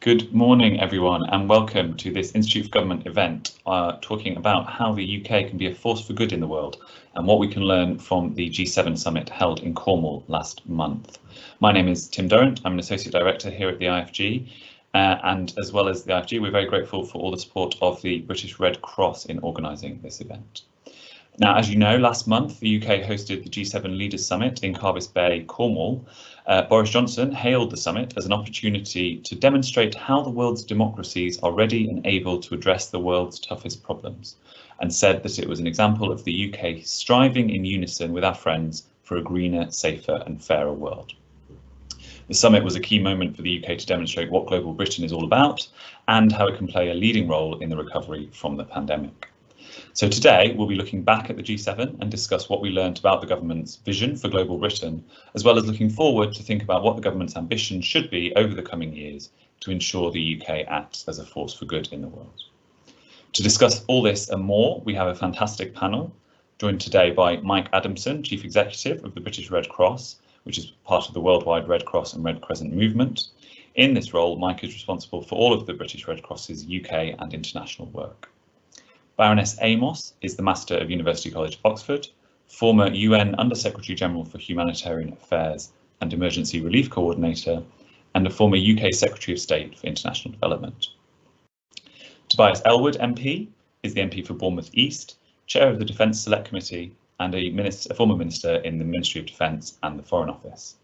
Good morning, everyone, and welcome to this Institute of Government event talking about how the UK can be a force for good in the world and what we can learn from the G7 summit held in Cornwall last month. My name is Tim Durrant. I'm an Associate Director here at the IFG, and as well as the IFG, we're very grateful for all the support of the British Red Cross in organising this event. Now, as you know, last month the UK hosted the G7 Leaders Summit in Carbis Bay, Cornwall. Boris Johnson hailed the summit as an opportunity to demonstrate how the world's democracies are ready and able to address the world's toughest problems, and said that it was an example of the UK striving in unison with our friends for a greener, safer and fairer world. The summit was a key moment for the UK to demonstrate what Global Britain is all about and how it can play a leading role in the recovery from the pandemic. So today we'll be looking back at the G7 and discuss what we learned about the government's vision for Global Britain, as well as looking forward to think about what the government's ambition should be over the coming years to ensure the UK acts as a force for good in the world. To discuss all this and more, we have a fantastic panel, joined today by Mike Adamson, Chief Executive of the British Red Cross, which is part of the worldwide Red Cross and Red Crescent movement. In this role, Mike is responsible for all of the British Red Cross's UK and international work. Baroness Amos is the Master of University College, Oxford, former UN Under-Secretary General for Humanitarian Affairs and Emergency Relief Coordinator, and a former UK Secretary of State for International Development. Tobias Ellwood MP is the MP for Bournemouth East, Chair of the Defence Select Committee, and a former Minister in the Ministry of Defence and the Foreign Office.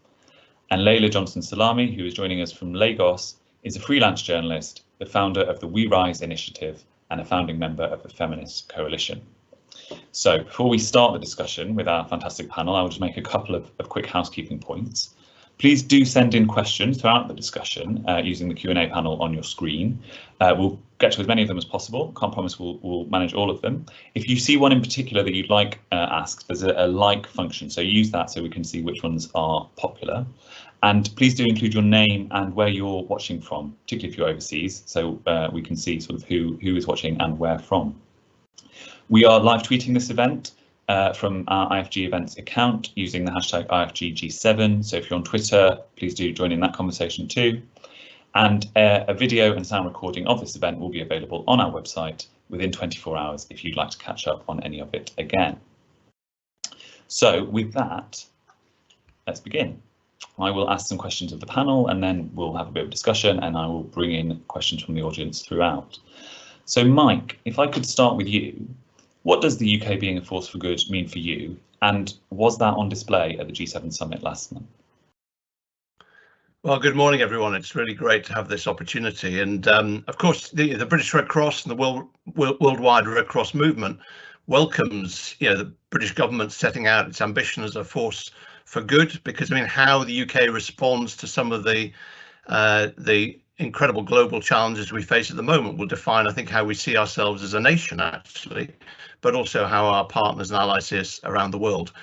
And Layla Johnson-Salami, who is joining us from Lagos, is a freelance journalist, the founder of the We Rise initiative, and a founding member of the Feminist Coalition. So before we start the discussion with our fantastic panel, I will just make a couple of quick housekeeping points. Please do send in questions throughout the discussion using the Q&A panel on your screen. We'll get to as many of them as possible. Can't promise we'll manage all of them. If you see one in particular that you'd like asked, there's a like function, so use that so we can see which ones are popular. And please do include your name and where you're watching from, particularly if you're overseas, so we can see sort of who is watching and where from. We are live tweeting this event from our IFG events account using the hashtag IFGG7. So if you're on Twitter, please do join in that conversation too. And a video and sound recording of this event will be available on our website within 24 hours if you'd like to catch up on any of it again. So with that, let's begin. I will ask some questions of the panel and then we'll have a bit of discussion, and I will bring in questions from the audience throughout. So Mike, if I could start with you, what does the UK being a force for good mean for you? And was that on display at the G7 summit last month? Well, good morning, everyone. It's really great to have this opportunity. And of course, the British Red Cross and the worldwide Red Cross movement welcomes, the British government setting out its ambition as a force for good, because I mean, how the UK responds to some of the incredible global challenges we face at the moment will define, I think, how we see ourselves as a nation, actually, but also how our partners and allies see us around the world.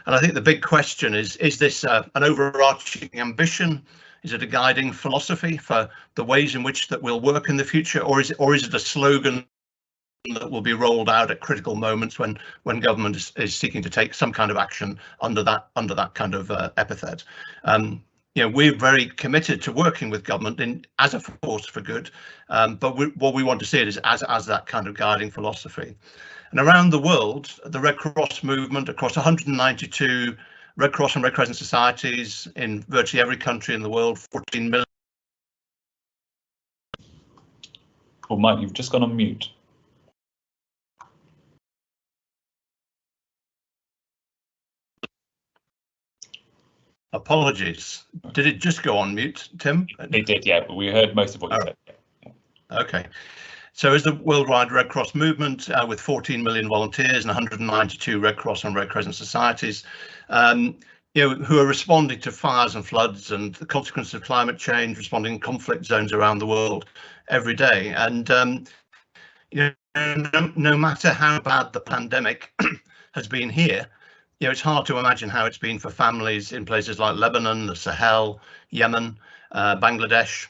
And I think the big question is this an overarching ambition? Is it a guiding philosophy for the ways in which that we'll work in the future, or is it a slogan that will be rolled out at critical moments when government is seeking to take some kind of action under that kind of epithet? We're very committed to working with government as a force for good, but what we want to see it is as that kind of guiding philosophy. And around the world, the Red Cross movement across 192 Red Cross and Red Crescent societies in virtually every country in the world, 14 million. Oh, Mike, you've just gone on mute. Apologies. Did it just go on mute, Tim? It did, yeah, but we heard most of what you said. Okay. So as the worldwide Red Cross movement with 14 million volunteers and 192 Red Cross and Red Crescent societies, who are responding to fires and floods and the consequences of climate change, responding in conflict zones around the world every day. And no matter how bad the pandemic has been here, it's hard to imagine how it's been for families in places like Lebanon, the Sahel, Yemen, Bangladesh.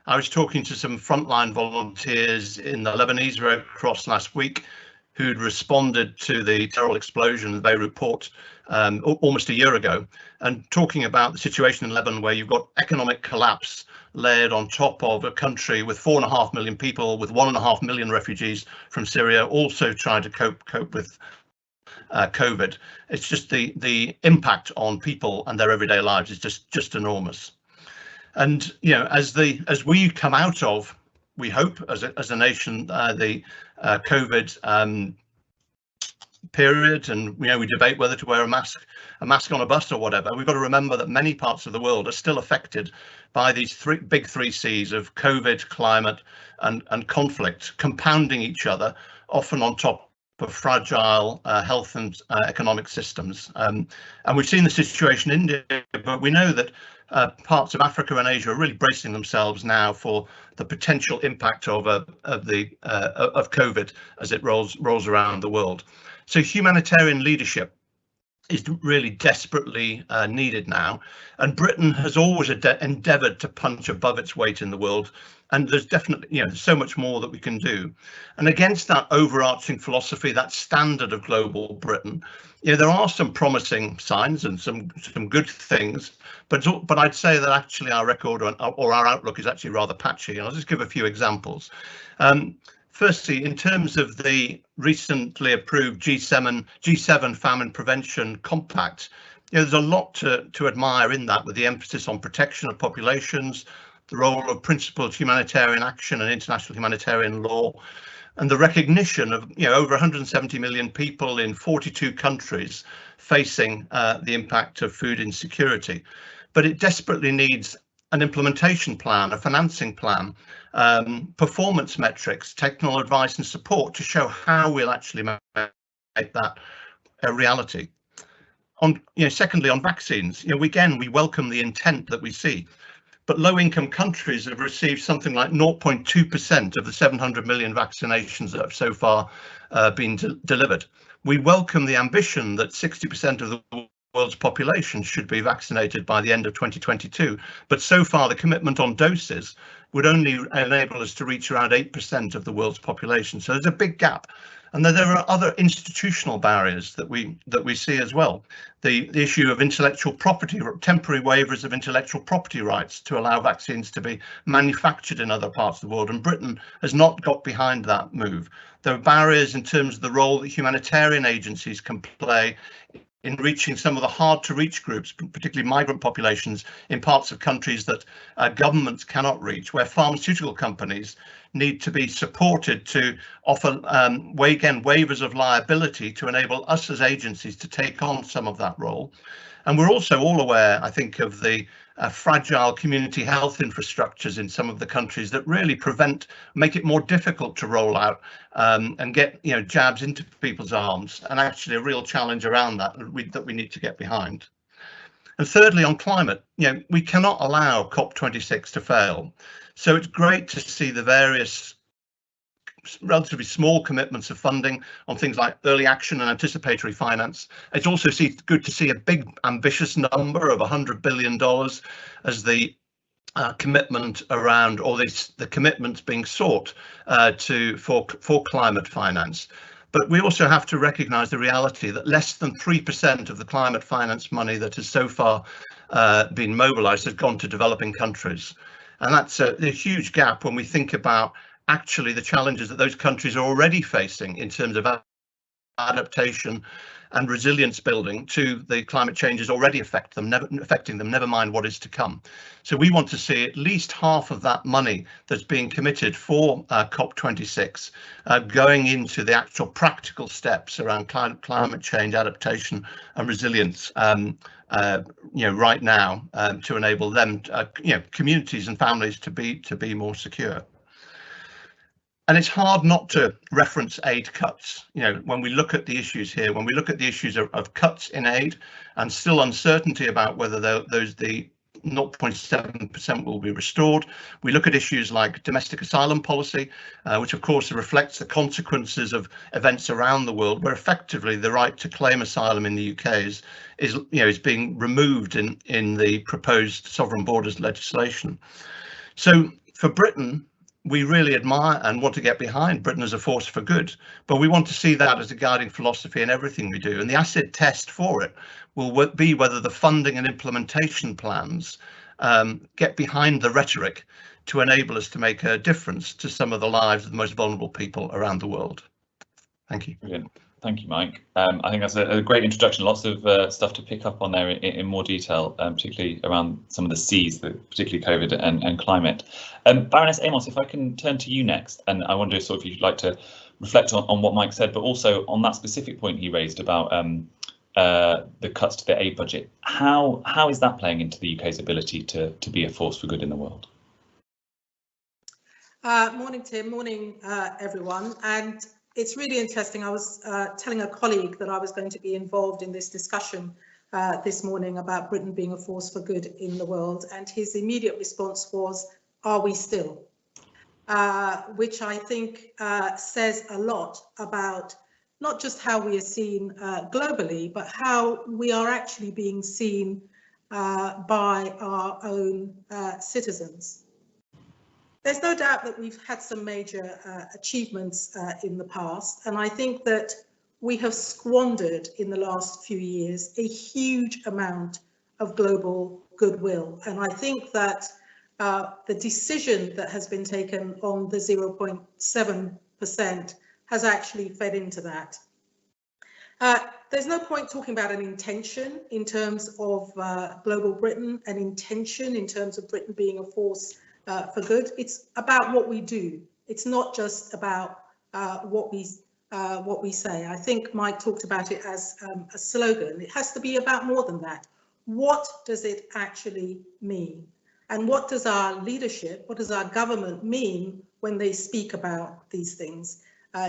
I was talking to some frontline volunteers in the Lebanese Red Cross last week who'd responded to the terrible explosion in the Beirut port almost a year ago, and talking about the situation in Lebanon, where you've got economic collapse layered on top of a country with 4.5 million people, with 1.5 million refugees from Syria, also trying to cope with COVID. It's just the impact on people and their everyday lives is just enormous. And as we come out of, we hope as a nation, the COVID period, and we debate whether to wear a mask on a bus or whatever, we've got to remember that many parts of the world are still affected by these big three C's of COVID, climate, and conflict, compounding each other, often on top of fragile health and economic systems. And we've seen the situation in India, but we know that parts of Africa and Asia are really bracing themselves now for the potential impact of COVID as it rolls around the world. So humanitarian leadership is really desperately needed now, and Britain has always endeavoured to punch above its weight in the world, and there's definitely so much more that we can do. And against that overarching philosophy, that standard of global Britain, there are some promising signs and some good things, but I'd say that actually our record or our outlook is actually rather patchy, and I'll just give a few examples. Firstly, in terms of the recently approved G7 famine prevention compact, there's a lot to admire in that, with the emphasis on protection of populations, the role of principled humanitarian action and international humanitarian law, and the recognition of over 170 million people in 42 countries facing the impact of food insecurity. But it desperately needs an implementation plan, a financing plan, performance metrics, technical advice and support to show how we'll actually make that a reality. Secondly, on vaccines, we welcome the intent that we see, but low-income countries have received something like 0.2% of the 700 million vaccinations that have so far been delivered. We welcome the ambition that 60% of the world's population should be vaccinated by the end of 2022, but so far the commitment on doses would only enable us to reach around 8% of the world's population. So there's a big gap, and then there are other institutional barriers that we see as well. The issue of intellectual property, temporary waivers of intellectual property rights to allow vaccines to be manufactured in other parts of the world, and Britain has not got behind that move. There are barriers in terms of the role that humanitarian agencies can play in reaching some of the hard to reach groups, particularly migrant populations in parts of countries that governments cannot reach, where pharmaceutical companies need to be supported to offer waivers of liability to enable us as agencies to take on some of that role. And we're also all aware, I think, of the fragile community health infrastructures in some of the countries that really make it more difficult to roll out and get jabs into people's arms, and actually a real challenge around that that we need to get behind. And thirdly, on climate, we cannot allow COP26 to fail. So it's great to see the various relatively small commitments of funding on things like early action and anticipatory finance. It's also good to see a big ambitious number of $100 billion as the commitment around, or the commitments being sought for climate finance. But we also have to recognise the reality that less than 3% of the climate finance money that has so far been mobilised has gone to developing countries. And that's a huge gap when we think about actually the challenges that those countries are already facing in terms of adaptation and resilience building to the climate changes already affecting them, never mind what is to come. So we want to see at least half of that money that's being committed for COP26 going into the actual practical steps around climate change, adaptation and resilience right now, to enable them, communities and families to be more secure. And it's hard not to reference aid cuts. When we look at the issues here, when we look at the issues of cuts in aid and still uncertainty about whether the 0.7% will be restored, we look at issues like domestic asylum policy, which of course reflects the consequences of events around the world, where effectively the right to claim asylum in the UK is being removed in the proposed sovereign borders legislation. So for Britain, we really admire and want to get behind Britain as a force for good, but we want to see that as a guiding philosophy in everything we do. And the acid test for it will be whether the funding and implementation plans get behind the rhetoric to enable us to make a difference to some of the lives of the most vulnerable people around the world. Thank you. Brilliant. Thank you, Mike. I think that's a great introduction. Lots of stuff to pick up on there in more detail, particularly around some of the C's, particularly COVID and climate. Baroness Amos, if I can turn to you next, and I wonder sort of if you'd like to reflect on what Mike said, but also on that specific point he raised about the cuts to the aid budget. How is that playing into the UK's ability to be a force for good in the world? Morning, Tim. Morning, everyone. And it's really interesting. I was telling a colleague that I was going to be involved in this discussion this morning about Britain being a force for good in the world. And his immediate response was, "Are we still?" Which I think says a lot about not just how we are seen globally, but how we are actually being seen by our own citizens. There's no doubt that we've had some major achievements in the past, and I think that we have squandered in the last few years a huge amount of global goodwill. And I think that the decision that has been taken on the 0.7% has actually fed into that. There's no point talking about an intention in terms of global Britain, an intention in terms of Britain being a force for good. It's about what we do. It's not just about what we say. I think Mike talked about it as a slogan. It has to be about more than that. What does it actually mean? And what does our leadership, what does our government mean when they speak about these things?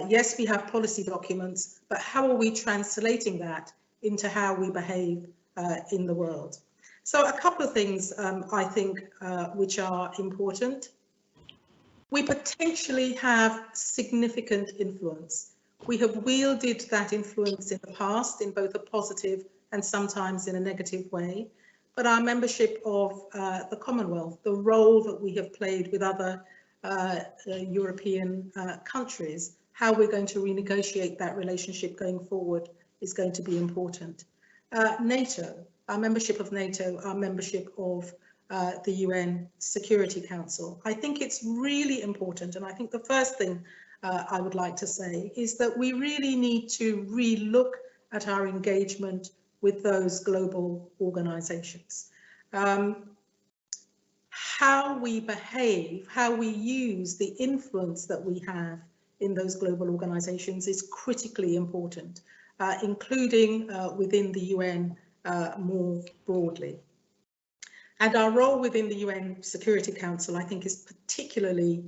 Yes, we have policy documents, but how are we translating that into how we behave in the world? So a couple of things I think which are important. We potentially have significant influence. We have wielded that influence in the past in both a positive and sometimes in a negative way. But our membership of the Commonwealth, the role that we have played with other European countries, how we're going to renegotiate that relationship going forward is going to be important. NATO, our membership of NATO, our membership of the UN Security Council. I think it's really important, and I think the first thing I would like to say is that we really need to re-look at our engagement with those global organizations. How we behave, how we use the influence that we have in those global organizations is critically important, including within the UN more broadly. And our role within the UN Security Council, I think, is particularly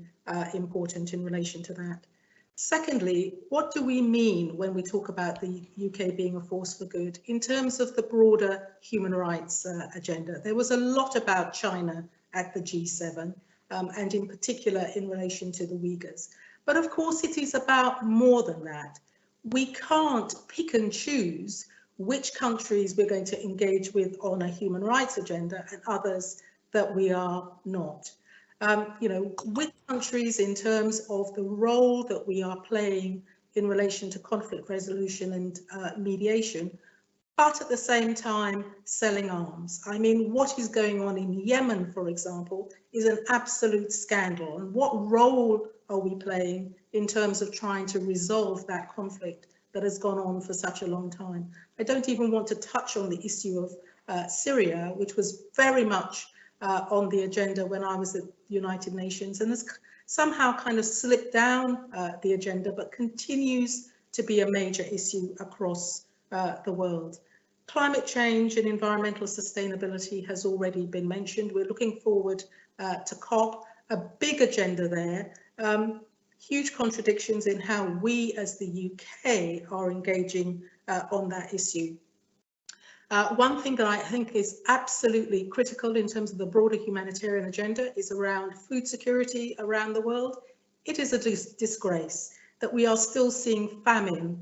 important in relation to that. Secondly, what do we mean when we talk about the UK being a force for good in terms of the broader human rights agenda? There was a lot about China at the G7, and in particular in relation to the Uyghurs. But of course, it is about more than that. We can't pick and choose which countries we're going to engage with on a human rights agenda and others that we are not. With countries in terms of the role that we are playing in relation to conflict resolution and mediation, but at the same time selling arms. I mean, what is going on in Yemen, for example, is an absolute scandal. And what role are we playing in terms of trying to resolve that conflict that has gone on for such a long time? I don't even want to touch on the issue of Syria, which was very much on the agenda when I was at the United Nations, and has somehow kind of slipped down the agenda, but continues to be a major issue across the world. Climate change and environmental sustainability has already been mentioned. We're looking forward to COP, a big agenda there. Huge contradictions in how we as the UK are engaging on that issue. One thing that I think is absolutely critical in terms of the broader humanitarian agenda is around food security around the world. It is a disgrace that we are still seeing famine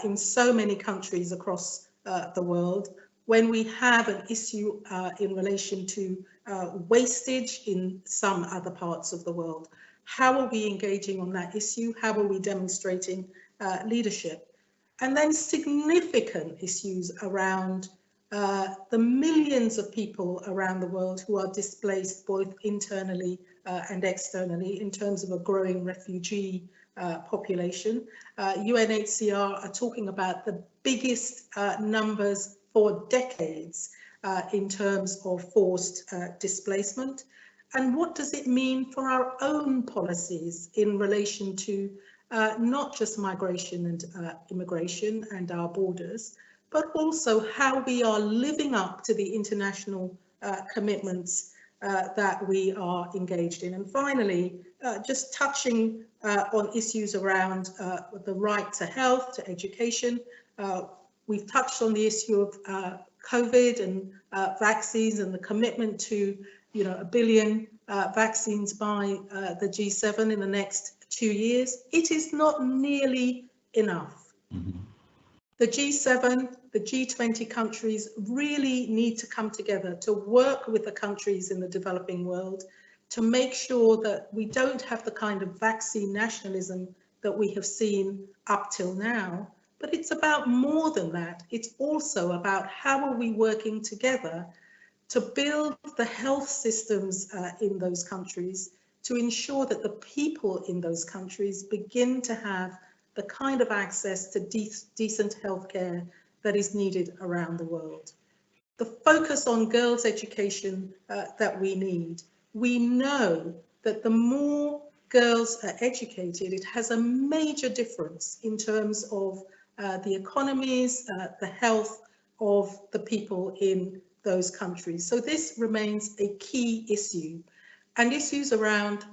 in so many countries across the world when we have an issue in relation to wastage in some other parts of the world. How are we engaging on that issue? How are we demonstrating leadership? And then significant issues around the millions of people around the world who are displaced both internally and externally in terms of a growing refugee population. UNHCR are talking about the biggest numbers for decades in terms of forced displacement. And what does it mean for our own policies in relation to not just migration and immigration and our borders, but also how we are living up to the international commitments that we are engaged in. And finally, just touching on issues around the right to health, to education. We've touched on the issue of COVID and vaccines and the commitment to, 1 billion vaccines by the G7 in the next 2 years. It is not nearly enough. Mm-hmm. The G7, the G20 countries really need to come together to work with the countries in the developing world to make sure that we don't have the kind of vaccine nationalism that we have seen up till now. But it's about more than that. It's also about how are we working together to build the health systems in those countries to ensure that the people in those countries begin to have the kind of access to decent healthcare that is needed around the world. The focus on girls' education that we need. We know that the more girls are educated, it has a major difference in terms of the economies, the health of the people in those countries. So this remains a key issue, and issues around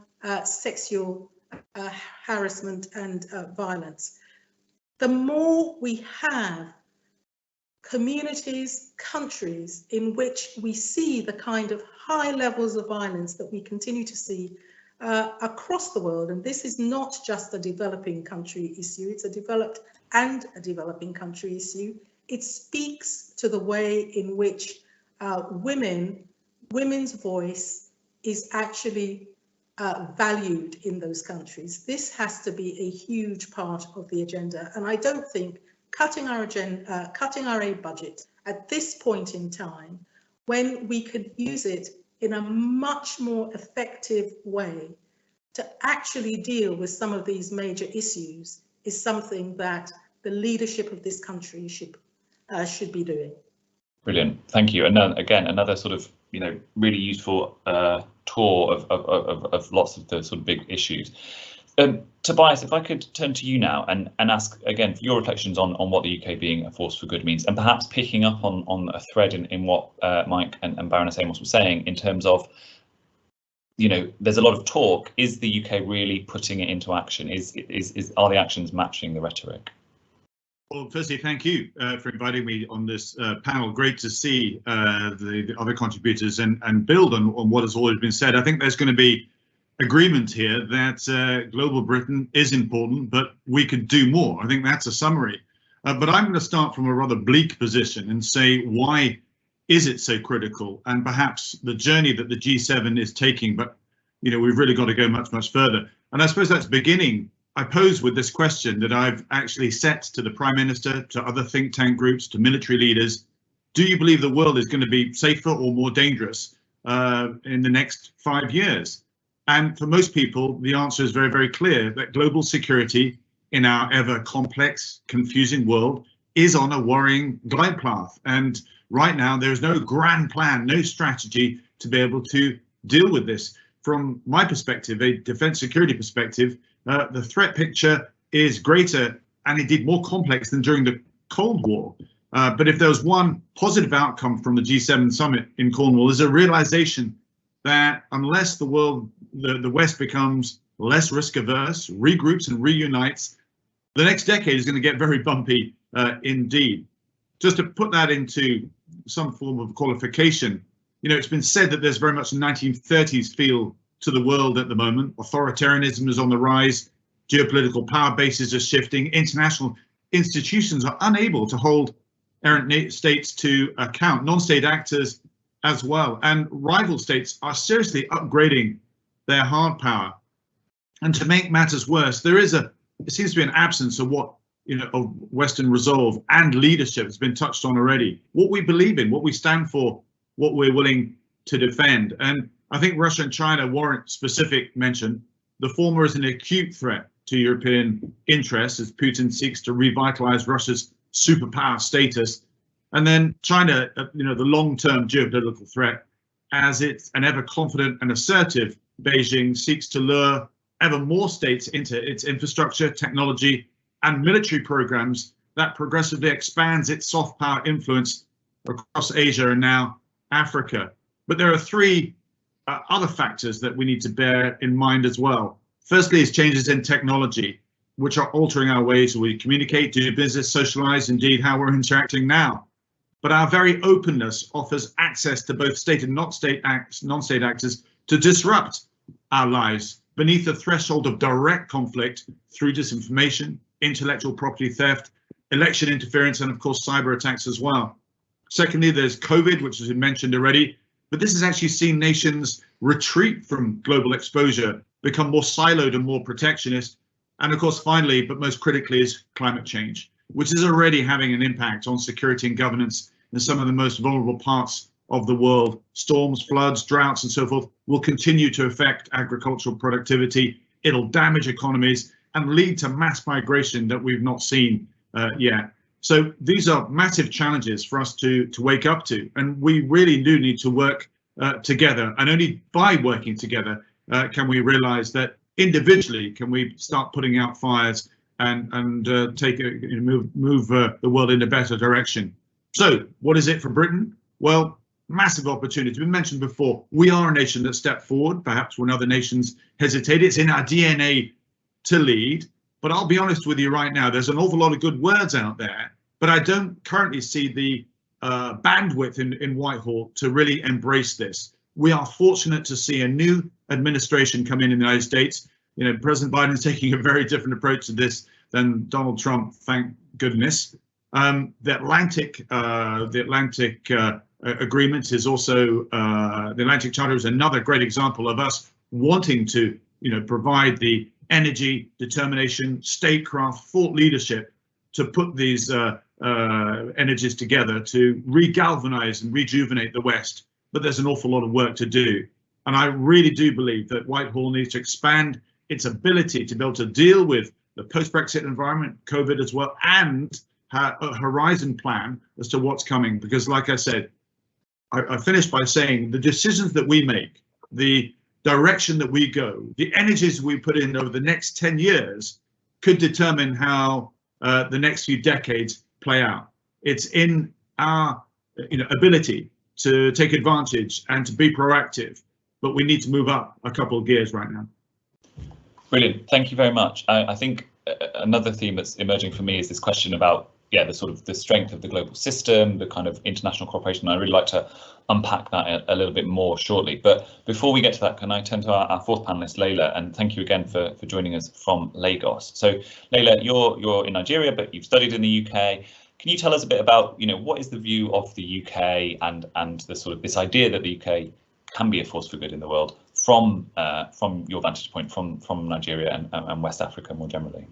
sexual harassment and violence. The more we have communities, countries in which we see the kind of high levels of violence that we continue to see across the world, and this is not just a developing country issue, it's a developed and a developing country issue. It speaks to the way in which women's voice is actually valued in those countries. This has to be a huge part of the agenda, and I don't think cutting our aid budget at this point in time, when we could use it in a much more effective way to actually deal with some of these major issues, is something that the leadership of this country should be doing. Brilliant, thank you. And then again, another sort of really useful tour of lots of the sort of big issues. Tobias, if I could turn to you now and ask again for your reflections on what the UK being a force for good means, and perhaps picking up on a thread in what Mike and Baroness Amos were saying in terms of, there's a lot of talk. Is the UK really putting it into action? Are the actions matching the rhetoric? Well, firstly, thank you for inviting me on this panel. Great to see the other contributors and build on what has always been said. I think there's going to be agreement here that global Britain is important, but we could do more. I think that's a summary. But I'm going to start from a rather bleak position and say, why is it so critical? And perhaps the journey that the G7 is taking, but we've really got to go much, much further. And I suppose that's beginning. I pose with this question that I've actually set to the Prime Minister, to other think tank groups, to military leaders. Do you believe the world is going to be safer or more dangerous in the next 5 years? And for most people, the answer is very, very clear, that global security in our ever complex, confusing world is on a worrying glide path. And right now, there is no grand plan, no strategy to be able to deal with this. From my perspective, a defense security perspective, the threat picture is greater and indeed more complex than during the Cold War. But if there was one positive outcome from the G7 summit in Cornwall, is a realization that unless the West becomes less risk averse, regroups and reunites, the next decade is going to get very bumpy indeed. Just to put that into some form of qualification, it's been said that there's very much a 1930s feel to the world at the moment. Authoritarianism is on the rise, geopolitical power bases are shifting, international institutions are unable to hold errant states to account. Non-state actors as well. And rival states are seriously upgrading their hard power. And to make matters worse, it seems to be an absence of of Western resolve and leadership has been touched on already. What we believe in, what we stand for, what we're willing to defend. And I think Russia and China warrant specific mention. The former is an acute threat to European interests as Putin seeks to revitalize Russia's superpower status. And then China, the long-term geopolitical threat, as it's an ever confident and assertive Beijing seeks to lure ever more states into its infrastructure, technology, and military programs that progressively expands its soft power influence across Asia and now Africa. But there are three other factors that we need to bear in mind as well. Firstly is changes in technology, which are altering our ways we communicate, do business, socialize, indeed how we're interacting now. But our very openness offers access to both state and non-state actors to disrupt our lives beneath the threshold of direct conflict through disinformation, intellectual property theft, election interference, and of course, cyber attacks as well. Secondly, there's COVID, which has been mentioned already, but this has actually seen nations retreat from global exposure, become more siloed and more protectionist. And of course, finally, but most critically, is climate change, which is already having an impact on security and governance in some of the most vulnerable parts of the world. Storms, floods, droughts, and so forth will continue to affect agricultural productivity. It'll damage economies and lead to mass migration that we've not seen yet. So these are massive challenges for us to wake up to, and we really do need to work together. And only by working together can we realize that individually can we start putting out fires and move the world in a better direction. So what is it for Britain? Well, massive opportunity. It's been mentioned before. We are a nation that stepped forward, perhaps when other nations hesitate. It's in our DNA to lead. But I'll be honest with you right now, there's an awful lot of good words out there, but I don't currently see the bandwidth in Whitehall to really embrace this. We are fortunate to see a new administration come in the United States. President Biden is taking a very different approach to this than Donald Trump, thank goodness. The Atlantic agreement is also, the Atlantic Charter is another great example of us wanting to, provide the energy, determination, statecraft, thought leadership to put these energies together to re-galvanize and rejuvenate the West. But there's an awful lot of work to do. And I really do believe that Whitehall needs to expand its ability to be able to deal with the post-Brexit environment, COVID as well, and a horizon plan as to what's coming. Because like I said, I finished by saying the decisions that we make, the direction that we go, the energies we put in over the next 10 years could determine how the next few decades play out. It's in our ability to take advantage and to be proactive, but we need to move up a couple of gears right now. Brilliant, thank you very much. I think another theme that's emerging for me is this question about the strength of the global system, the kind of international cooperation. I'd really like to unpack that a little bit more shortly. But before we get to that, can I turn to our fourth panelist, Leila, and thank you again for joining us from Lagos. So Leila, you're in Nigeria, but you've studied in the UK. Can you tell us a bit about, what is the view of the UK and the sort of this idea that the UK can be a force for good in the world from your vantage point from Nigeria and West Africa more generally?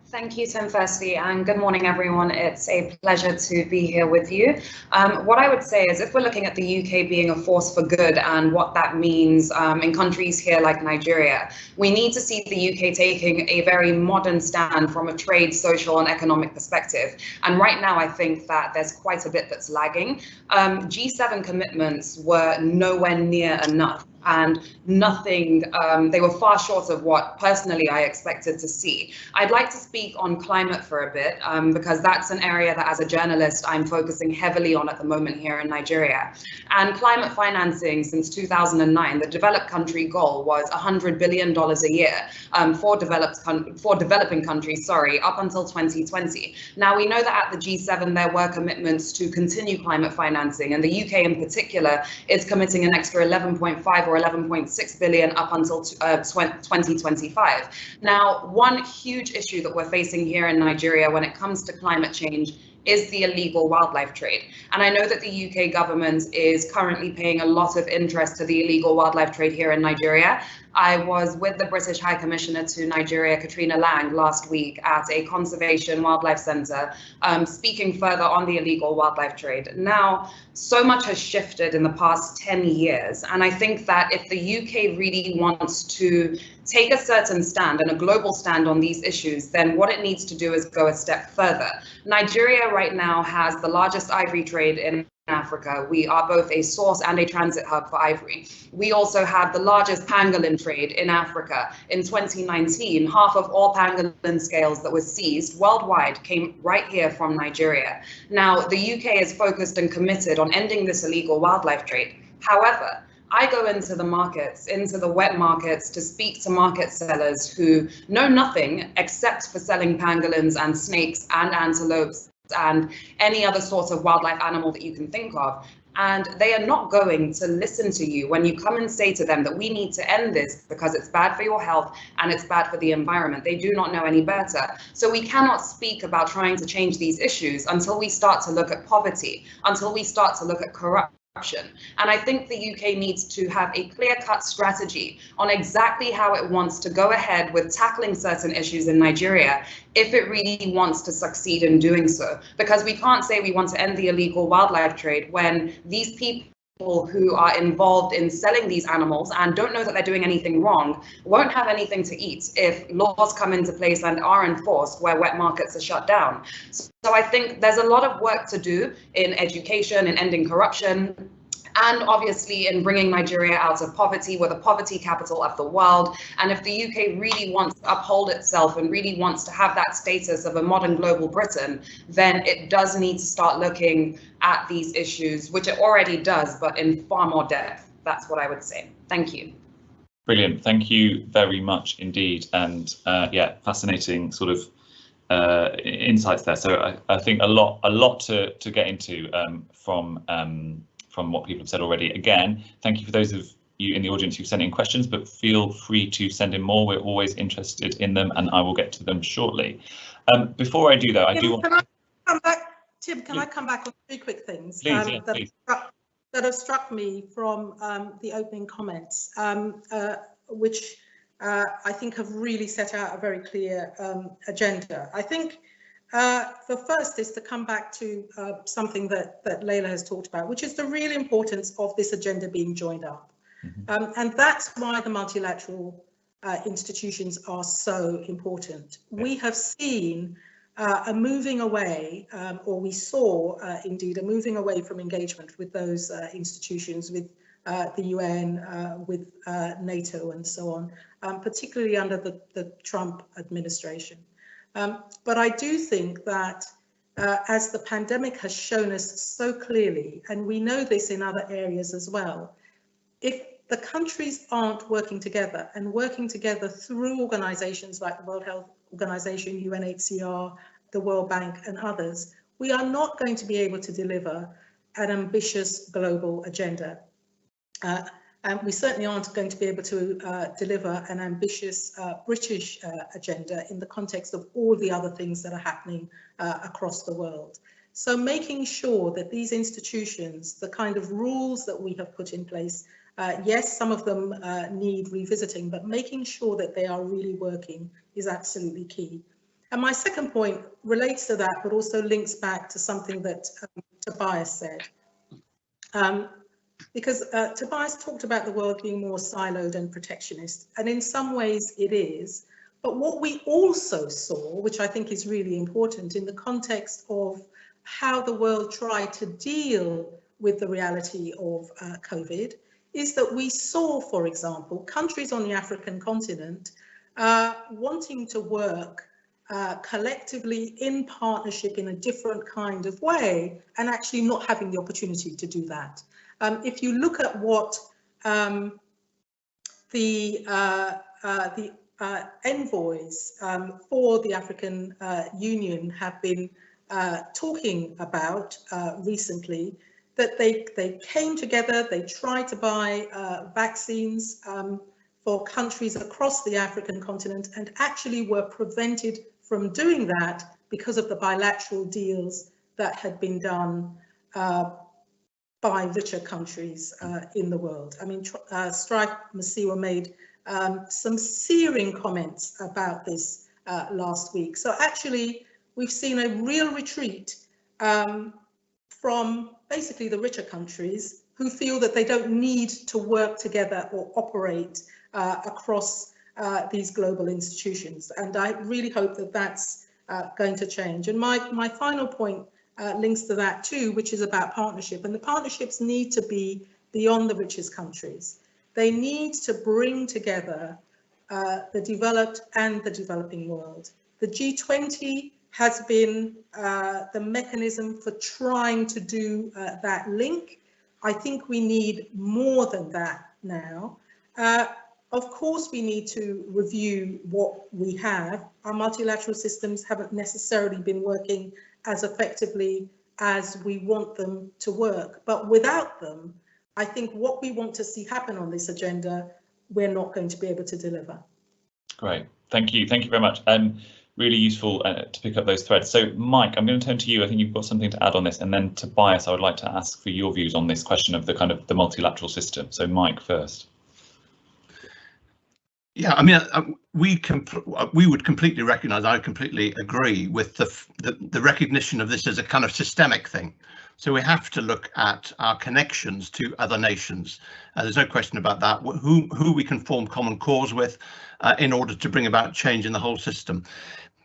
Thank you, Tim, firstly, and good morning, everyone. It's a pleasure to be here with you. What I would say is if we're looking at the UK being a force for good and what that means in countries here like Nigeria, we need to see the UK taking a very modern stand from a trade, social and economic perspective. And right now, I think that there's quite a bit that's lagging. G7 commitments were nowhere near enough. And nothing, they were far short of what personally I expected to see. I'd like to speak on climate for a bit, because that's an area that as a journalist, I'm focusing heavily on at the moment here in Nigeria. And climate financing since 2009, the developed country goal was $100 billion a year for developing countries, up until 2020. Now we know that at the G7, there were commitments to continue climate financing, and the UK in particular is committing an extra 11.5 or 11.6 billion up until 2025. Now, one huge issue that we're facing here in Nigeria when it comes to climate change is the illegal wildlife trade. And I know that the UK government is currently paying a lot of interest to the illegal wildlife trade here in Nigeria. I was with the British High Commissioner to Nigeria, Katrina Lang, last week at a conservation wildlife centre, speaking further on the illegal wildlife trade. Now, so much has shifted in the past 10 years, and I think that if the UK really wants to take a certain stand and a global stand on these issues, then what it needs to do is go a step further. Nigeria right now has the largest ivory trade in Africa. We are both a source and a transit hub for ivory. We also have the largest pangolin trade in Africa. In 2019, half of all pangolin scales that were seized worldwide came right here from Nigeria. Now, the UK is focused and committed on ending this illegal wildlife trade. However, I go into the markets, into the wet markets, to speak to market sellers who know nothing except for selling pangolins and snakes and antelopes and any other sort of wildlife animal that you can think of. And they are not going to listen to you when you come and say to them that we need to end this because it's bad for your health and it's bad for the environment. They do not know any better. So we cannot speak about trying to change these issues until we start to look at poverty, until we start to look at corruption. And I think the UK needs to have a clear-cut strategy on exactly how it wants to go ahead with tackling certain issues in Nigeria if it really wants to succeed in doing so. Because we can't say we want to end the illegal wildlife trade when these people who are involved in selling these animals and don't know that they're doing anything wrong won't have anything to eat if laws come into place and are enforced where wet markets are shut down. So I think there's a lot of work to do in education, in ending corruption, and obviously in bringing Nigeria out of poverty. We're the poverty capital of the world. And if the UK really wants to uphold itself and really wants to have that status of a modern global Britain, then it does need to start looking at these issues, which it already does, but in far more depth. That's what I would say. Thank you. Brilliant. Thank you very much indeed. And yeah, fascinating sort of insights there. So I think a lot to get into from what people have said already. Again, thank you for those of you in the audience who've sent in questions, but feel free to send in more. We're always interested in them, and I will get to them shortly. Before I do, though, I do want to come back. Tim, can I come back on three quick things please. That have struck me from the opening comments, which I think have really set out a very clear agenda. I think the first is to come back to something that Layla has talked about, which is the real importance of this agenda being joined up. And that's why the multilateral institutions are so important. We have seen a moving away, or we saw indeed a moving away from engagement with those institutions, with the UN, with NATO and so on, particularly under the Trump administration. But I do think that as the pandemic has shown us so clearly, and we know this in other areas as well, if the countries aren't working together and working together through organizations like the World Health Organization, UNHCR, the World Bank and others, we are not going to be able to deliver an ambitious global agenda. And we certainly aren't going to be able to deliver an ambitious British agenda in the context of all the other things that are happening across the world. So making sure that these institutions, the kind of rules that we have put in place, yes, some of them need revisiting, but making sure that they are really working is absolutely key. And my second point relates to that, but also links back to something that Tobias said. Because Tobias talked about the world being more siloed and protectionist, and in some ways it is. But what we also saw, which I think is really important in the context of how the world tried to deal with the reality of COVID, is that we saw, for example, countries on the African continent wanting to work collectively in partnership in a different kind of way, and actually not having the opportunity to do that. If you look at what the envoys for the African Union have been talking about recently, that they came together, they tried to buy vaccines for countries across the African continent, and actually were prevented from doing that because of the bilateral deals that had been done by richer countries in the world. I mean, Strife Masiwa made some searing comments about this last week. So actually, we've seen a real retreat from basically the richer countries who feel that they don't need to work together or operate across these global institutions. And I really hope that that's going to change. And my final point links to that too, which is about partnership. And the partnerships need to be beyond the richest countries. They need to bring together the developed and the developing world. The G20 has been the mechanism for trying to do that link. I think we need more than that now. Of course, we need to review what we have. Our multilateral systems haven't necessarily been working as effectively as we want them to work. But without them, I think what we want to see happen on this agenda, we're not going to be able to deliver. Great, thank you. Thank you very much. Really useful to pick up those threads. So Mike, I'm going to turn to you. I think you've got something to add on this, and then Tobias, I would like to ask for your views on this question of the kind of the multilateral system. So Mike first. Yeah, I mean, we would completely recognise, I completely agree with the recognition of this as a kind of systemic thing. So we have to look at our connections to other nations. There's no question about that, who we can form common cause with in order to bring about change in the whole system.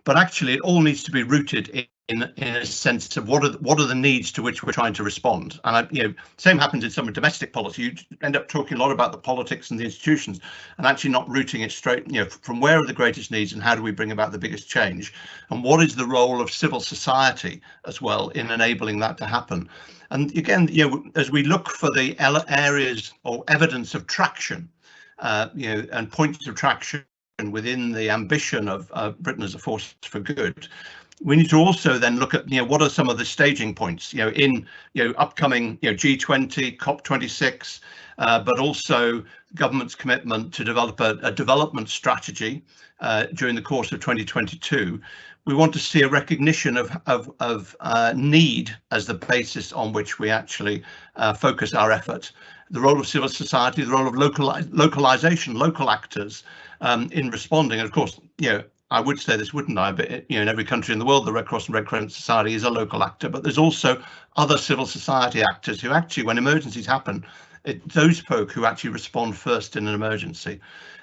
But actually, it all needs to be rooted in a sense of what are the needs to which we're trying to respond. And same happens in some domestic policy. You end up talking a lot about the politics and the institutions, and actually not rooting it straight. From where are the greatest needs, and how do we bring about the biggest change, and what is the role of civil society as well in enabling that to happen. And again, as we look for the areas or evidence of traction, and points of traction within the ambition of Britain as a force for good, we need to also then look at what are some of the staging points in upcoming G20, COP26, but also government's commitment to develop a development strategy during the course of 2022. We want to see a recognition of need as the basis on which we actually focus our effort. The role of civil society, the role of localization, local actors in responding. And of course, I would say this, wouldn't I? But in every country in the world, the Red Cross and Red Crescent Society is a local actor. But there's also other civil society actors who actually, when emergencies happen, those folk who actually respond first in an emergency.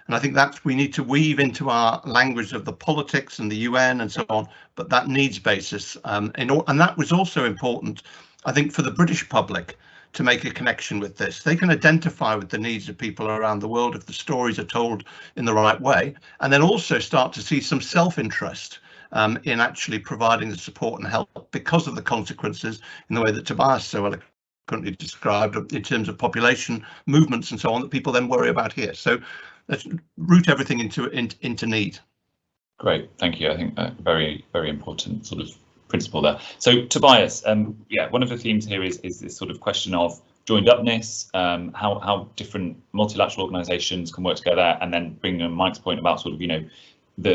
And I think that we need to weave into our language of the politics and the UN and so on. But that needs basis, and that was also important, I think, for the British public to make a connection with this. They can identify with the needs of people around the world if the stories are told in the right way, and then also start to see some self-interest in actually providing the support and help because of the consequences in the way that Tobias so eloquently described in terms of population movements and so on that people then worry about here. So let's root everything into need. Great, thank you. I think very, very important sort of principle there. So Tobias, one of the themes here is this sort of question of joined upness, how different multilateral organisations can work together, and then bringing in Mike's point about sort of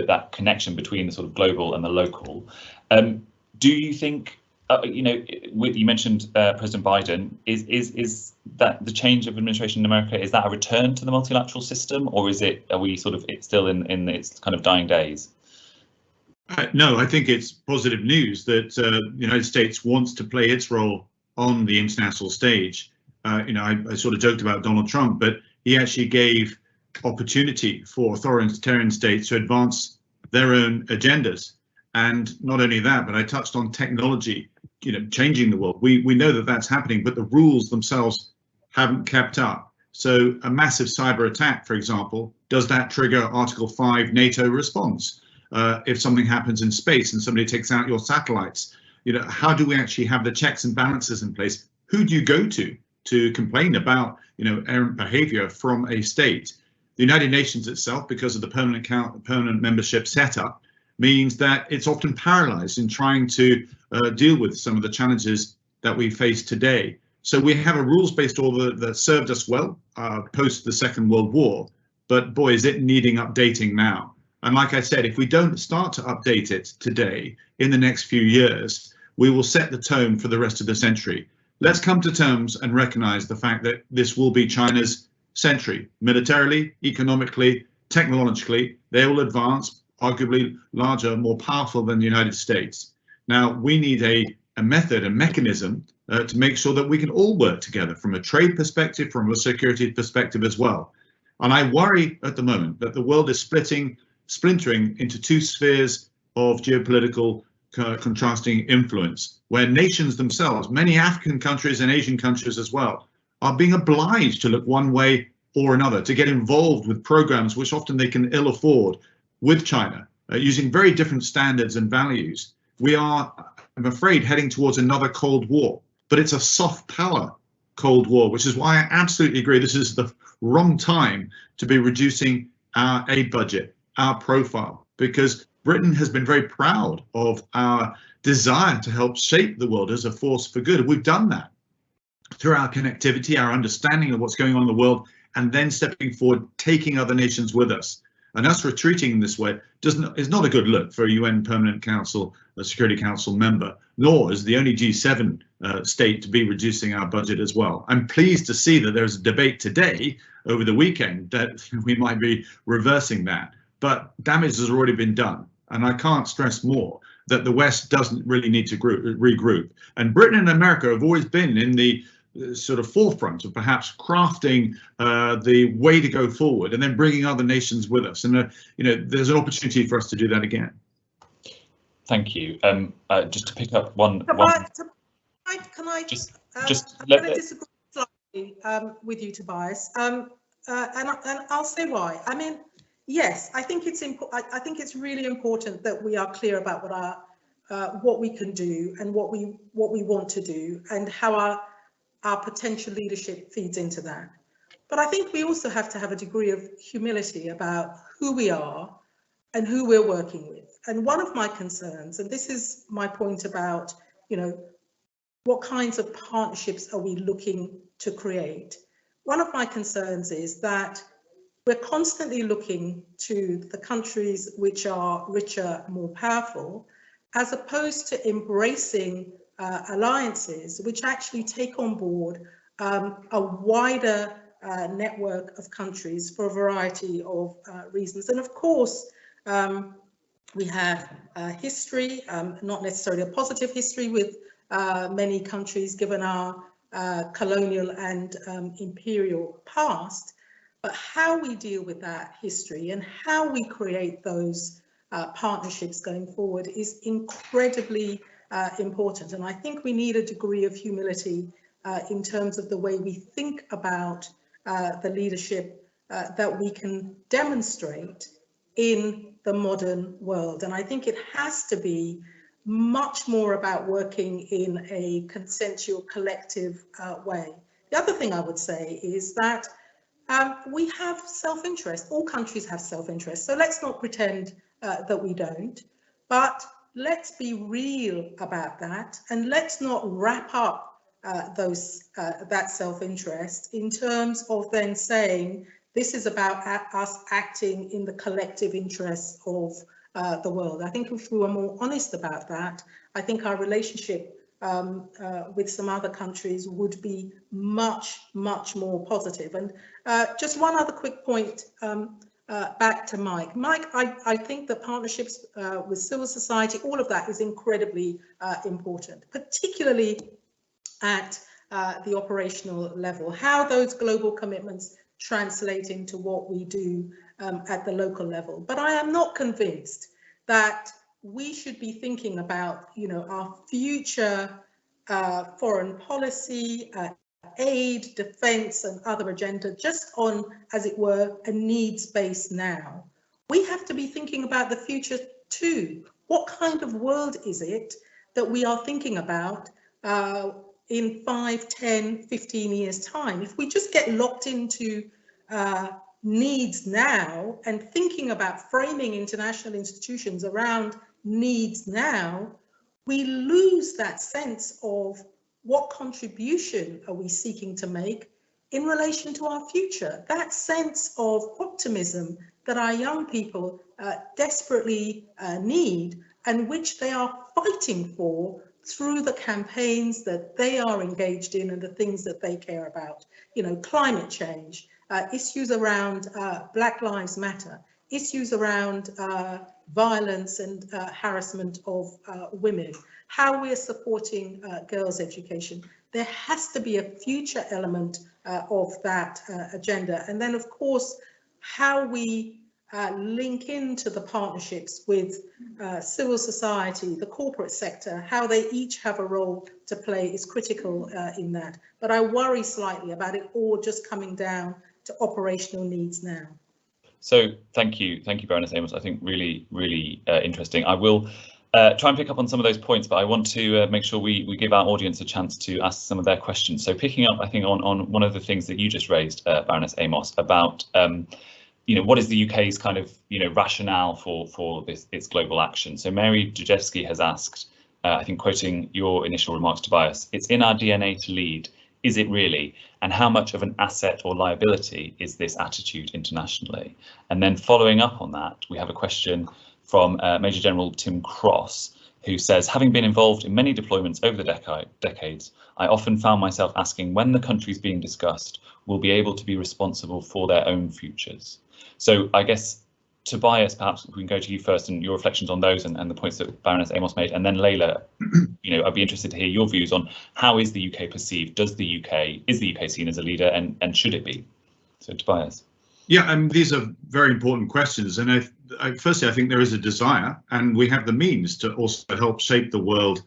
that connection between the sort of global and the local. Do you think you mentioned President Biden, is that the change of administration in America, is that a return to the multilateral system, or are we sort of still in its kind of dying days? No, I think it's positive news that the United States wants to play its role on the international stage. I sort of joked about Donald Trump, but he actually gave opportunity for authoritarian states to advance their own agendas. And not only that, but I touched on technology, changing the world. We know that that's happening, but the rules themselves haven't kept up. So a massive cyber attack, for example, does that trigger Article 5 NATO response? If something happens in space and somebody takes out your satellites, how do we actually have the checks and balances in place? Who do you go to complain about, errant behavior from a state? The United Nations itself, because of the permanent membership setup, means that it's often paralyzed in trying to deal with some of the challenges that we face today. So we have a rules-based order that served us well post the Second World War, but boy, is it needing updating now. And like I said, if we don't start to update it today, in the next few years, we will set the tone for the rest of the century. Let's come to terms and recognize the fact that this will be China's century, militarily, economically, technologically. They will advance, arguably larger, more powerful than the United States. Now, we need a method, a mechanism to make sure that we can all work together from a trade perspective, from a security perspective as well. And I worry at the moment that the world is splintering into two spheres of geopolitical contrasting influence, where nations themselves, many African countries and Asian countries as well, are being obliged to look one way or another, to get involved with programs which often they can ill afford with China, using very different standards and values. We are, I'm afraid, heading towards another Cold War, but it's a soft power Cold War, which is why I absolutely agree this is the wrong time to be reducing our aid budget, our profile, because Britain has been very proud of our desire to help shape the world as a force for good. We've done that through our connectivity, our understanding of what's going on in the world, and then stepping forward, taking other nations with us. And us retreating in this way is not a good look for a UN Permanent Council, a Security Council member, nor is the only G7 state to be reducing our budget as well. I'm pleased to see that there's a debate today over the weekend that we might be reversing that, but damage has already been done. And I can't stress more that the West doesn't really need to regroup. And Britain and America have always been in the sort of forefront of perhaps crafting the way to go forward and then bringing other nations with us. And, you know, there's an opportunity for us to do that again. Thank you. Just to pick up one. Can I disagree slightly with you, Tobias? And I'll say why. I mean, yes, I think it's I think it's really important that we are clear about what we can do and what we want to do, and how our potential leadership feeds into that. But I think we also have to have a degree of humility about who we are and who we're working with. And one of my concerns, and this is my point about, you know, what kinds of partnerships are we looking to create? One of my concerns is that we're constantly looking to the countries which are richer, more powerful, as opposed to embracing alliances which actually take on board a wider network of countries for a variety of reasons. And of course, we have history, not necessarily a positive history with many countries given our colonial and imperial past, but how we deal with that history and how we create those partnerships going forward is incredibly important. And I think we need a degree of humility in terms of the way we think about the leadership that we can demonstrate in the modern world. And I think it has to be much more about working in a consensual, collective way. The other thing I would say is that we have self-interest. All countries have self-interest. So let's not pretend that we don't, but let's be real about that, and let's not wrap up that self-interest in terms of then saying this is about us acting in the collective interests of the world. I think if we were more honest about that, I think our relationship with some other countries would be much, much more positive. And just one other quick point back to Mike. Mike, I think that partnerships with civil society, all of that is incredibly important, particularly at the operational level, how those global commitments translate into what we do at the local level. But I am not convinced that we should be thinking about, you know, our future foreign policy, aid, defense and other agenda just on, as it were, a needs base now. We have to be thinking about the future too. What kind of world is it that we are thinking about in 5, 10, 15 years time? If we just get locked into needs now and thinking about framing international institutions around needs now, we lose that sense of what contribution are we seeking to make in relation to our future, that sense of optimism that our young people desperately need and which they are fighting for through the campaigns that they are engaged in and the things that they care about. You know, climate change, issues around Black Lives Matter, issues around violence and harassment of women, how we're supporting girls' education. There has to be a future element of that agenda. And then, of course, how we link into the partnerships with civil society, the corporate sector, how they each have a role to play is critical in that. But I worry slightly about it all just coming down to operational needs now. So thank you, Baroness Amos. I think really interesting. I will try and pick up on some of those points, but I want to make sure we give our audience a chance to ask some of their questions. So picking up, I think, on one of the things that you just raised, Baroness Amos, about you know, what is the UK's kind of, you know, rationale for its global action? So Mary Drzejewski has asked, I think quoting your initial remarks, Tobias, it's in our DNA to lead. Is it really? And how much of an asset or liability is this attitude internationally? And then following up on that, we have a question from Major General Tim Cross, who says, having been involved in many deployments over the decades, I often found myself asking when the countries being discussed will be able to be responsible for their own futures. So I guess, Tobias, perhaps we can go to you first and your reflections on those and the points that Baroness Amos made, and then Layla, you know, I'd be interested to hear your views on how is the UK perceived? Is the UK seen as a leader, and should it be? So Tobias. Yeah, these are very important questions, and firstly, I think there is a desire, and we have the means to also help shape the world